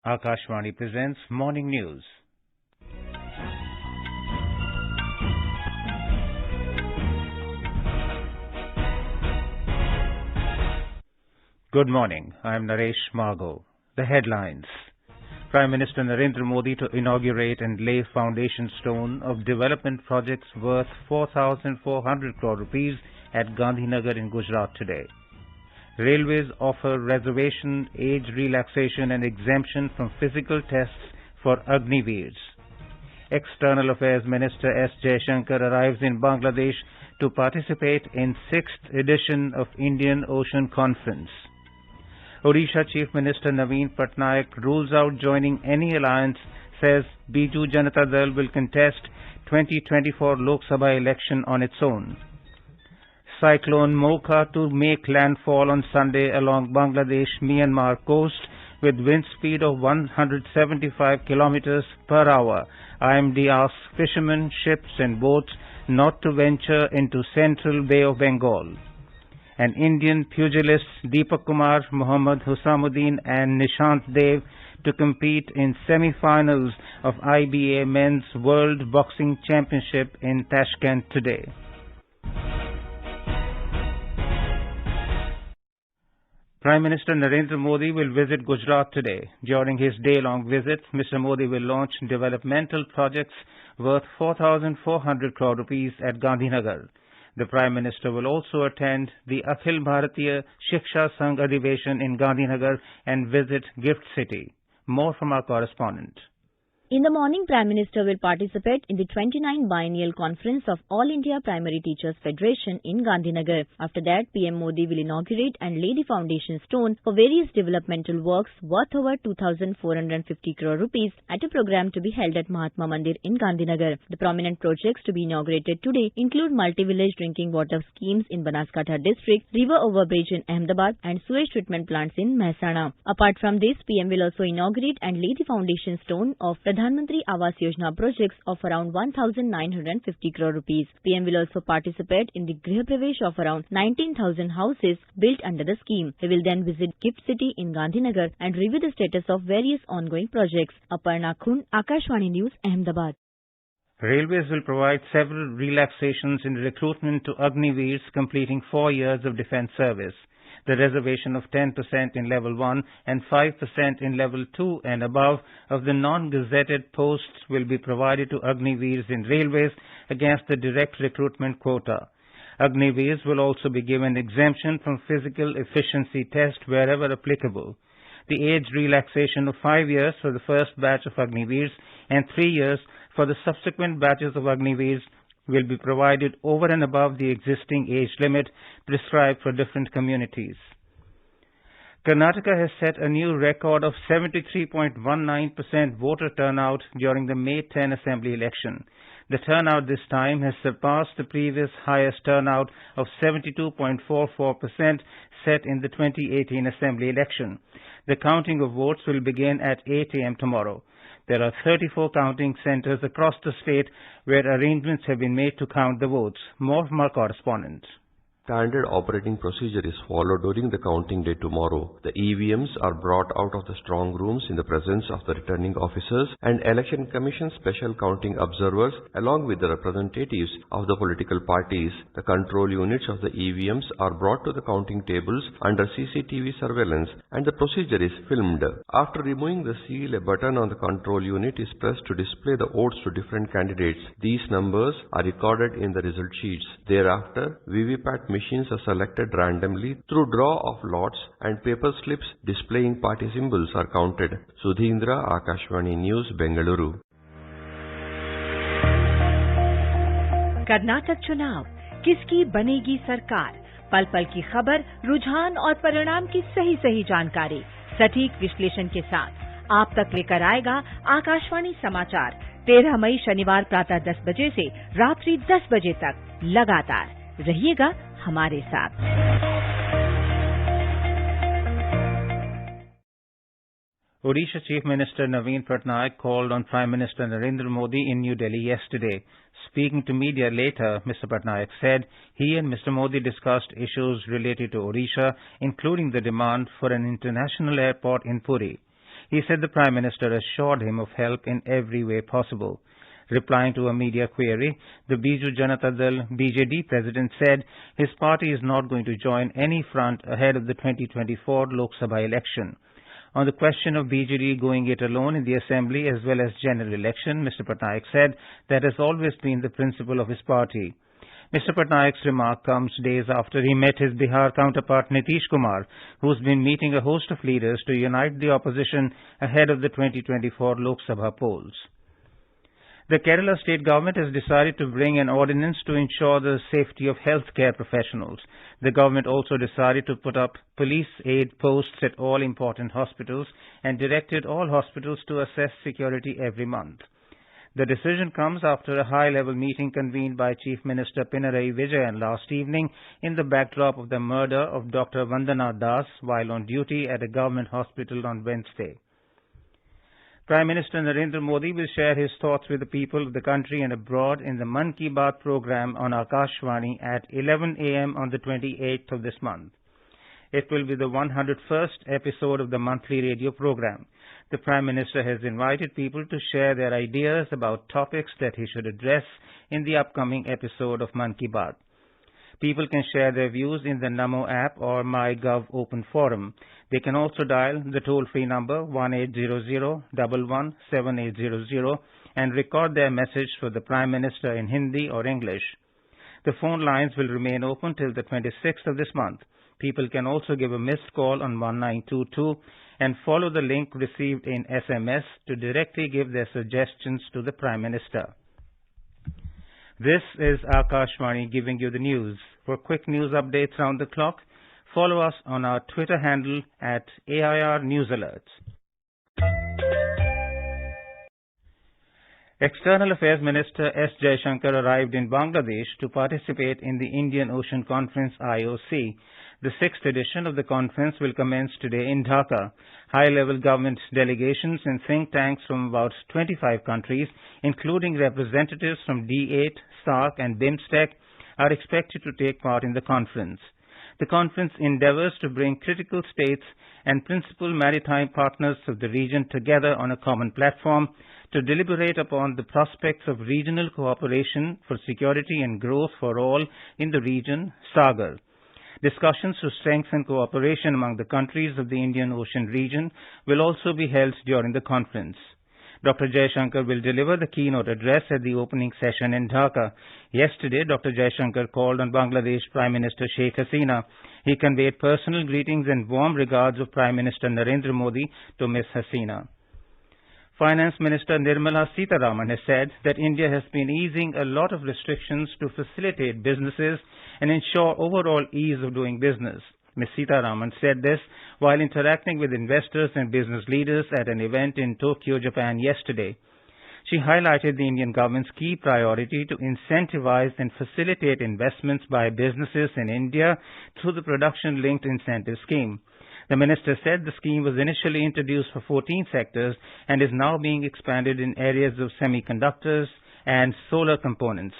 Akashvani presents Morning News. Good morning. I am Naresh Margo. The headlines. Prime Minister Narendra Modi to inaugurate and lay foundation stone of development projects worth 4,400 crore rupees at Gandhinagar in Gujarat today. Railways offer reservation, age relaxation and exemption from physical tests for Agniveers. External Affairs Minister S. Jaishankar arrives in Bangladesh to participate in 6th edition of Indian Ocean Conference. Odisha Chief Minister Naveen Patnaik rules out joining any alliance, says Biju Janata Dal will contest 2024 Lok Sabha election on its own. Cyclone Mocha to make landfall on Sunday along Bangladesh-Myanmar coast with wind speed of 175 kilometers per hour. IMD asks fishermen, ships and boats not to venture into Central Bay of Bengal. And Indian pugilists Deepak Kumar, Mohammad Husamuddin and Nishant Dev to compete in semi-finals of IBA Men's World Boxing Championship in Tashkent today. Prime Minister Narendra Modi will visit Gujarat today. During his day-long visit, Mr. Modi will launch developmental projects worth 4,400 crore rupees at Gandhinagar. The Prime Minister will also attend the Akhil Bharatiya Shiksha Sangh Adhiveshan in Gandhinagar and visit Gift City. More from our correspondent. In the morning, Prime Minister will participate in the 29th Biennial Conference of All India Primary Teachers Federation in Gandhinagar. After that, PM Modi will inaugurate and lay the foundation stone for various developmental works worth over 2,450 crore rupees at a program to be held at Mahatma Mandir in Gandhinagar. The prominent projects to be inaugurated today include multi-village drinking water schemes in Banaskantha district, river overbridge in Ahmedabad and sewage treatment plants in Mehsana. Apart from this, PM will also inaugurate and lay the foundation stone of Pradhan Mantri Awas Yojana projects of around 1,950 crore rupees. PM will also participate in the Griha Pravesh of around 19,000 houses built under the scheme. He will then visit Gift City in Gandhinagar and review the status of various ongoing projects. Aparna Khun, Akashvani News, Ahmedabad. Railways will provide several relaxations in recruitment to Agniveers completing 4 years of defence service. The reservation of 10% in Level 1 and 5% in Level 2 and above of the non-gazetted posts will be provided to Agniveers in railways against the direct recruitment quota. Agniveers will also be given exemption from physical efficiency test wherever applicable. The age relaxation of 5 years for the first batch of Agniveers and 3 years for the subsequent batches of Agniveers will be provided over and above the existing age limit prescribed for different communities. Karnataka has set a new record of 73.19% voter turnout during the May 10 Assembly election. The turnout this time has surpassed the previous highest turnout of 72.44% set in the 2018 Assembly election. The counting of votes will begin at 8 a.m. tomorrow. There are 34 counting centres across the state where arrangements have been made to count the votes. More from our correspondent. Standard operating procedure is followed during the counting day tomorrow. The EVMs are brought out of the strong rooms in the presence of the returning officers and Election Commission special counting observers along with the representatives of the political parties. The control units of the EVMs are brought to the counting tables under CCTV surveillance and the procedure is filmed. After removing the seal, a button on the control unit is pressed to display the votes to different candidates. These numbers are recorded in the result sheets. Thereafter, VVPAT machines are selected randomly through draw of lots and paper slips displaying party symbols are counted. Sudhindra, Akashvani News, Bengaluru. Karnataka चुनाव, किसकी बनेगी सरकार? पल पल की खबर, रुझान और परिणाम की सही जानकारी सटीक विश्लेषण के साथ आप तक लेकर आएगा आकाशवाणी समाचार 13 मई शनिवार प्रातः 10 बजे से रात्रि 10 बजे तक लगातार रहिएगा हमारे साथ। Odisha Chief Minister Naveen Patnaik called on Prime Minister Narendra Modi in New Delhi yesterday. Speaking to media later, Mr. Patnaik said he and Mr. Modi discussed issues related to Odisha, including the demand for an international airport in Puri. He said the Prime Minister assured him of help in every way possible. Replying to a media query, the Biju Janata Dal BJD president said his party is not going to join any front ahead of the 2024 Lok Sabha election. On the question of BJD going it alone in the assembly as well as general election, Mr. Patnaik said that has always been the principle of his party. Mr. Patnaik's remark comes days after he met his Bihar counterpart Nitish Kumar, who has been meeting a host of leaders to unite the opposition ahead of the 2024 Lok Sabha polls. The Kerala state government has decided to bring an ordinance to ensure the safety of healthcare professionals. The government also decided to put up police aid posts at all important hospitals and directed all hospitals to assess security every month. The decision comes after a high-level meeting convened by Chief Minister Pinarayi Vijayan last evening in the backdrop of the murder of Dr. Vandana Das while on duty at a government hospital on Wednesday. Prime Minister Narendra Modi will share his thoughts with the people of the country and abroad in the Man Ki Baat program on Akashvani at 11 a.m. on the 28th of this month. It will be the 101st episode of the monthly radio program. The Prime Minister has invited people to share their ideas about topics that he should address in the upcoming episode of Man Ki Baat. People can share their views in the Namo app or MyGov open forum. They can also dial the toll-free number 1800-117800 and record their message for the Prime Minister in Hindi or English. The phone lines will remain open till the 26th of this month. People can also give a missed call on 1922 and follow the link received in SMS to directly give their suggestions to the Prime Minister. This is Akashvani giving you the news. For quick news updates round the clock, follow us on our Twitter handle at AIR News Alerts. External Affairs Minister S. Jaishankar arrived in Bangladesh to participate in the Indian Ocean Conference IOC. The 6th edition of the conference will commence today in Dhaka. High-level government delegations and think tanks from about 25 countries, including representatives from D8, SAARC and BIMSTEC, are expected to take part in the conference. The conference endeavors to bring critical states and principal maritime partners of the region together on a common platform to deliberate upon the prospects of regional cooperation for security and growth for all in the region, SAGAR. Discussions to strengthen cooperation among the countries of the Indian Ocean region will also be held during the conference. Dr. Jaishankar will deliver the keynote address at the opening session in Dhaka. Yesterday, Dr. Jaishankar called on Bangladesh Prime Minister Sheikh Hasina. He conveyed personal greetings and warm regards of Prime Minister Narendra Modi to Ms. Hasina. Finance Minister Nirmala Sitharaman has said that India has been easing a lot of restrictions to facilitate businesses and ensure overall ease of doing business. Ms. Sitharaman said this while interacting with investors and business leaders at an event in Tokyo, Japan yesterday. She highlighted the Indian government's key priority to incentivize and facilitate investments by businesses in India through the production-linked incentive scheme. The minister said the scheme was initially introduced for 14 sectors and is now being expanded in areas of semiconductors and solar components.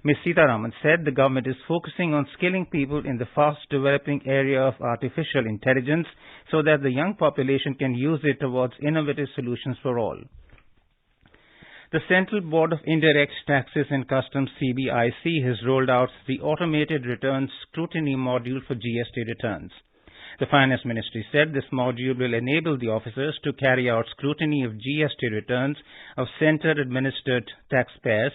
Ms. Sitharaman said the government is focusing on skilling people in the fast-developing area of artificial intelligence so that the young population can use it towards innovative solutions for all. The Central Board of Indirect Taxes and Customs CBIC has rolled out the Automated Returns Scrutiny Module for GST returns. The Finance Ministry said this module will enable the officers to carry out scrutiny of GST returns of center-administered taxpayers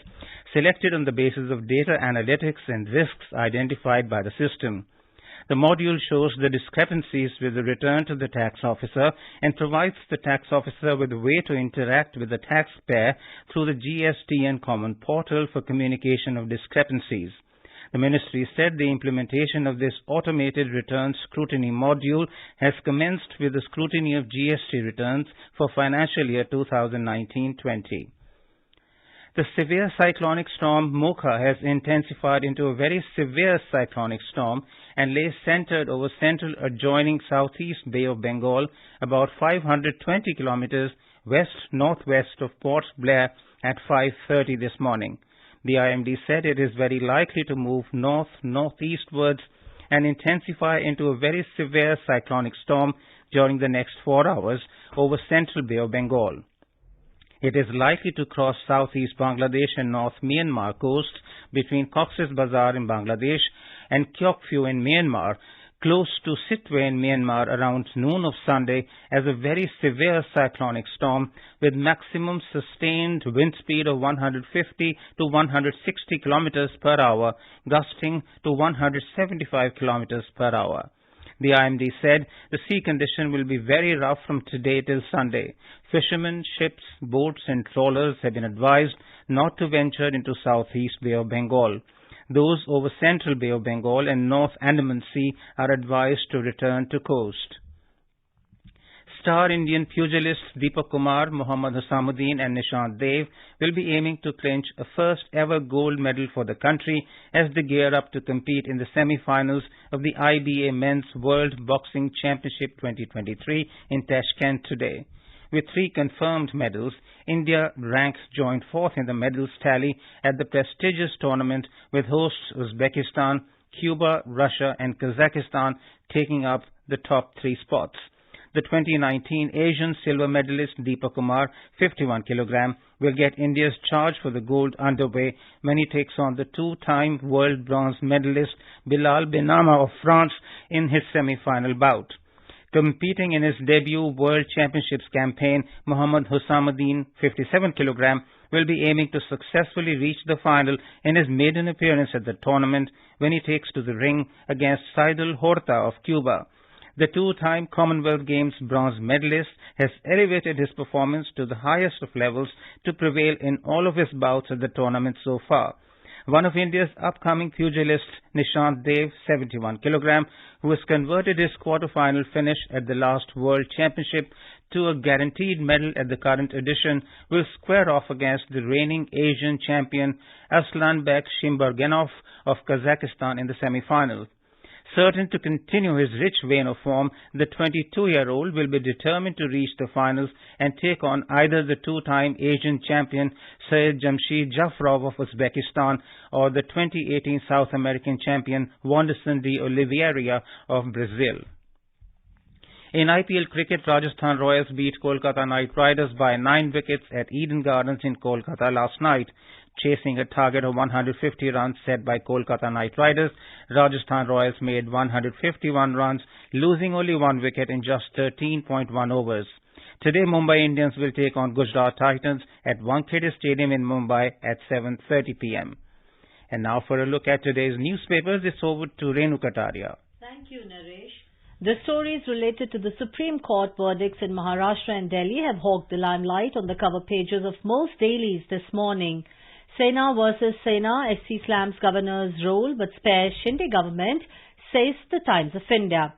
selected on the basis of data analytics and risks identified by the system. The module shows the discrepancies with the return to the tax officer and provides the tax officer with a way to interact with the taxpayer through the GSTN Common Portal for communication of discrepancies. The ministry said the implementation of this automated returns scrutiny module has commenced with the scrutiny of GST returns for financial year 2019-20. The severe cyclonic storm Mocha has intensified into a very severe cyclonic storm and lays centered over central adjoining southeast Bay of Bengal about 520 kilometers west-northwest of Port Blair at 5:30 this morning. The IMD said it is very likely to move north-northeastwards and intensify into a very severe cyclonic storm during the next 4 hours over central Bay of Bengal. It is likely to cross southeast Bangladesh and north Myanmar coast between Cox's Bazar in Bangladesh and Kyeokphu in Myanmar, close to Sitwe in Myanmar around noon of Sunday as a very severe cyclonic storm with maximum sustained wind speed of 150 to 160 kilometers per hour, gusting to 175 kilometers per hour. The IMD said the sea condition will be very rough from today till Sunday. Fishermen, ships, boats and trawlers have been advised not to venture into southeast Bay of Bengal. Those over central Bay of Bengal and North Andaman Sea are advised to return to coast. Star Indian pugilists Deepak Kumar, Mohammad Husamuddin and Nishant Dev will be aiming to clinch a first-ever gold medal for the country as they gear up to compete in the semi-finals of the IBA Men's World Boxing Championship 2023 in Tashkent today. With 3 confirmed medals, India ranks joint 4th in the medals tally at the prestigious tournament, with hosts Uzbekistan, Cuba, Russia and Kazakhstan taking up the top 3 spots. The 2019 Asian silver medalist Deepak Kumar, 51 kg, will get India's charge for the gold underway when he takes on the 2-time world bronze medalist Bilal Benama of France in his semi-final bout. Competing in his debut World Championships campaign, Mohammad Husamuddin, 57 kg, will be aiming to successfully reach the final in his maiden appearance at the tournament when he takes to the ring against Saidul Horta of Cuba. The 2-time Commonwealth Games bronze medalist has elevated his performance to the highest of levels to prevail in all of his bouts at the tournament so far. One of India's upcoming pugilists, Nishant Dev, 71 kg, who has converted his quarter-final finish at the last World Championship to a guaranteed medal at the current edition, will square off against the reigning Asian champion Aslanbek Shimbargenov of Kazakhstan in the semi-final. Certain to continue his rich vein of form, the 22-year-old will be determined to reach the finals and take on either the 2-time Asian champion Syed Jamshid Jafrov of Uzbekistan or the 2018 South American champion Wanderson de Oliveira of Brazil. In IPL cricket, Rajasthan Royals beat Kolkata Knight Riders by 9 wickets at Eden Gardens in Kolkata last night. Chasing a target of 150 runs set by Kolkata Knight Riders, Rajasthan Royals made 151 runs, losing only 1 wicket in just 13.1 overs. Today, Mumbai Indians will take on Gujarat Titans at Wankhede Stadium in Mumbai at 7:30 p.m. And now for a look at today's newspapers, it's over to Renu Kataria. Thank you, Naresh. The stories related to the Supreme Court verdicts in Maharashtra and Delhi have hogged the limelight on the cover pages of most dailies this morning. Sena versus Sena, SC slams governor's role but spares Shinde government, says the Times of India.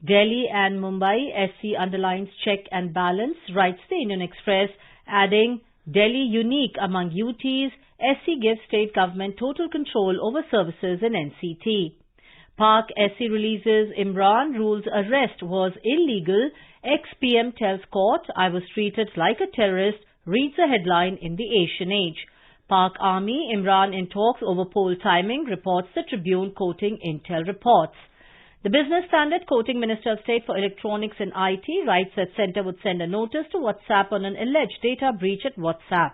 Delhi and Mumbai, SC underlines check and balance, writes the Indian Express, adding, Delhi unique among UTs, SC gives state government total control over services in NCT. Pak SC releases Imran, rules arrest was illegal, ex-PM tells court, I was treated like a terrorist, reads a headline in the Asian Age. Pak Army, Imran in talks over poll timing, reports the Tribune quoting Intel reports. The Business Standard, quoting Minister of State for Electronics and IT, writes that Centre would send a notice to WhatsApp on an alleged data breach at WhatsApp.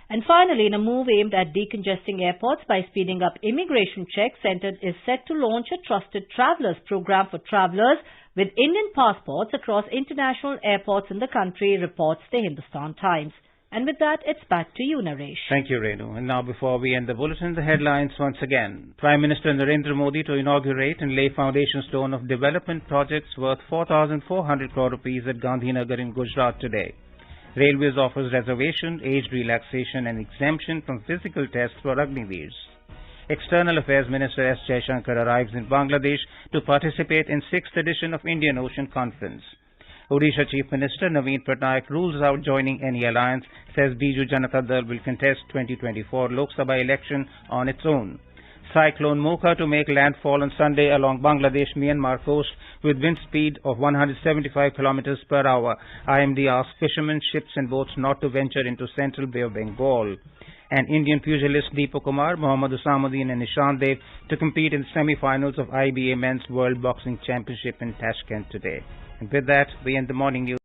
And finally, in a move aimed at decongesting airports by speeding up immigration checks, Centre is set to launch a Trusted Travellers program for travellers with Indian passports across international airports in the country, reports the Hindustan Times. And with that, it's back to you, Naresh. Thank you, Renu. And now, before we end the bulletin, the headlines once again. Prime Minister Narendra Modi to inaugurate and lay foundation stone of development projects worth 4,400 crore rupees at Gandhinagar in Gujarat today. Railways offers reservation, age relaxation and exemption from physical tests for Agniveers. External Affairs Minister S. Jaishankar arrives in Bangladesh to participate in 6th edition of Indian Ocean Conference. Odisha Chief Minister Naveen Patnaik rules out joining any alliance, says Biju Janata Dal will contest 2024 Lok Sabha election on its own. Cyclone Mocha to make landfall on Sunday along Bangladesh-Myanmar coast with wind speed of 175 km per hour. IMD asks fishermen, ships and boats not to venture into central Bay of Bengal. And Indian pugilist Deepak Kumar, Mohammad Husamuddin and Nishant Dev to compete in semi-finals of IBA Men's World Boxing Championship in Tashkent today. And with that, we end the morning news.